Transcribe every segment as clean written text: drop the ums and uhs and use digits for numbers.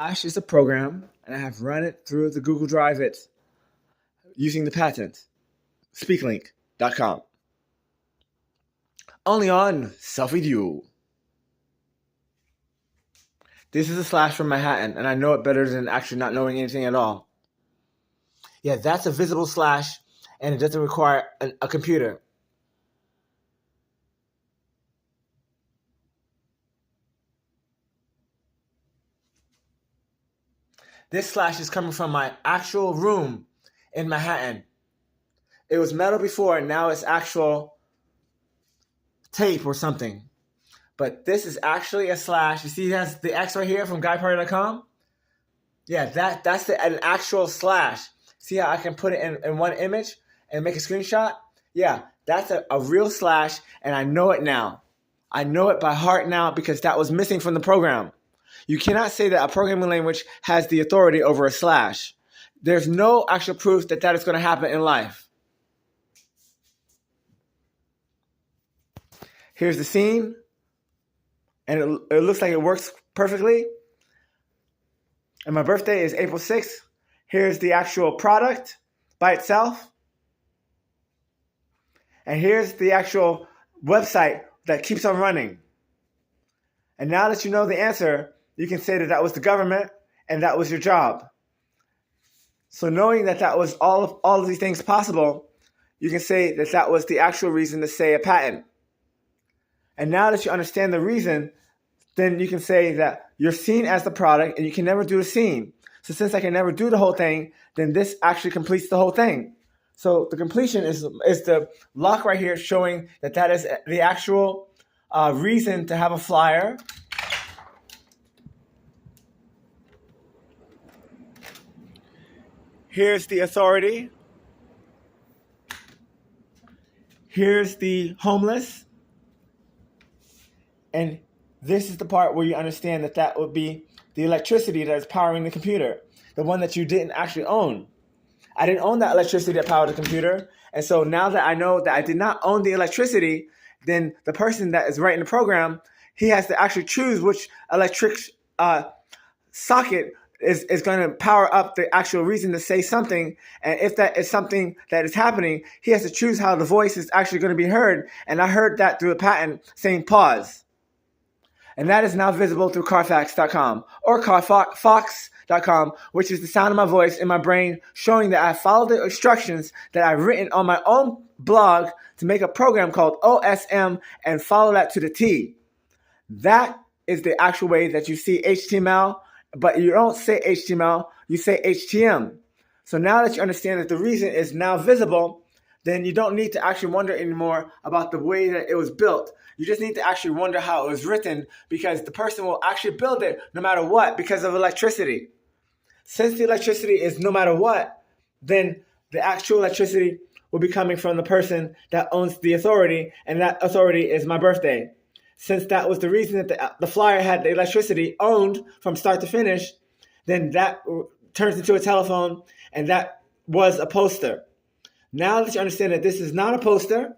Flash is a program, and I have run it through the Google Drive using the patent, speaklink.com. Only on Selfie Duel. This is a slash from Manhattan, and I know it better than actually not knowing anything at all. Yeah, that's a visible slash, and it doesn't require a computer. This slash is coming from my actual room in Manhattan. It was metal before, and now it's actual tape or something. But this is actually a slash. You see it has the X right here from guyparty.com? Yeah, that's an actual slash. See how I can put it in one image and make a screenshot? Yeah, that's a real slash, and I know it now. I know it by heart now because that was missing from the program. You cannot say that a programming language has the authority over a slash. There's no actual proof that that is going to happen in life. Here's the scene, and it looks like it works perfectly. And my birthday is April 6th. Here's the actual product by itself. And here's the actual website that keeps on running. And now that you know the answer, you can say that that was the government and that was your job. So knowing that that was all of these things possible, you can say that that was the actual reason to say a patent. And now that you understand the reason, then you can say that you're seen as the product and you can never do the scene. So since I can never do the whole thing, then this actually completes the whole thing. So the completion is the lock right here showing that that is the actual reason to have a flyer. Here's the authority. Here's the homeless. And this is the part where you understand that that would be the electricity that is powering the computer, the one that you didn't actually own. I didn't own that electricity that powered the computer. And so now that I know that I did not own the electricity, then the person that is writing the program, he has to actually choose which electric socket is going to power up the actual reason to say something. And if that is something that is happening, he has to choose how the voice is actually going to be heard. And I heard that through a patent saying pause. And that is now visible through Carfax.com or Carfox.com, which is the sound of my voice in my brain showing that I followed the instructions that I've written on my own blog to make a program called OSM and follow that to the T. That is the actual way that you see HTML, but you don't say HTML, you say HTM. So now that you understand that the reason is now visible, then you don't need to actually wonder anymore about the way that it was built. You just need to actually wonder how it was written because the person will actually build it no matter what because of electricity. Since the electricity is no matter what, then the actual electricity will be coming from the person that owns the authority, and that authority is my birthday. Since that was the reason that the flyer had the electricity owned from start to finish, then that turns into a telephone, and that was a poster. Now that you understand that this is not a poster,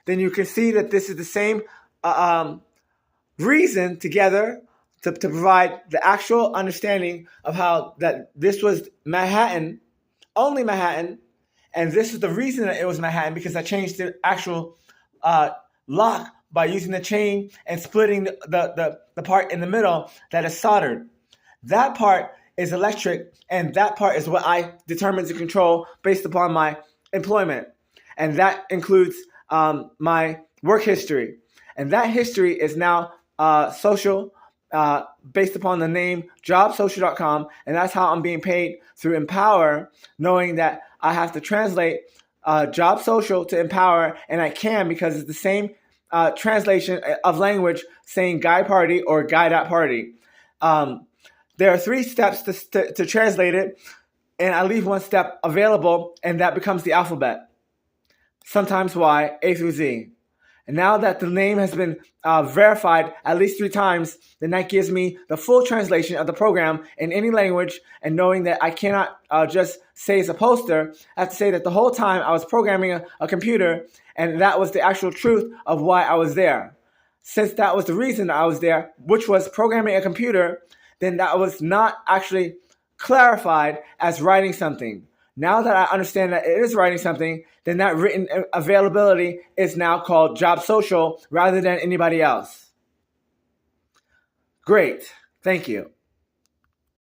then you can see that this is the same reason together to provide the actual understanding of how that this was Manhattan, only Manhattan, and this is the reason that it was Manhattan because I changed the actual lock by using the chain and splitting the part in the middle that is soldered. That part is electric, and that part is what I determine to control based upon my employment. And that includes my work history. And that history is now social based upon the name jobsocial.com. And that's how I'm being paid through Empower, knowing that I have to translate job social to Empower. And I can because it's the same translation of language saying Guy Party or Guy.party. There are 3 steps to translate it. And I leave 1 step available, and that becomes the alphabet. Sometimes Y, A through Z. And now that the name has been verified at least 3 times, then that gives me the full translation of the program in any language. And knowing that I cannot just say it's a poster, I have to say that the whole time I was programming a computer, and that was the actual truth of why I was there. Since that was the reason I was there, which was programming a computer, then that was not actually clarified as writing something. Now that I understand that it is writing something, then that written availability is now called Job Social rather than anybody else. Great. Thank you.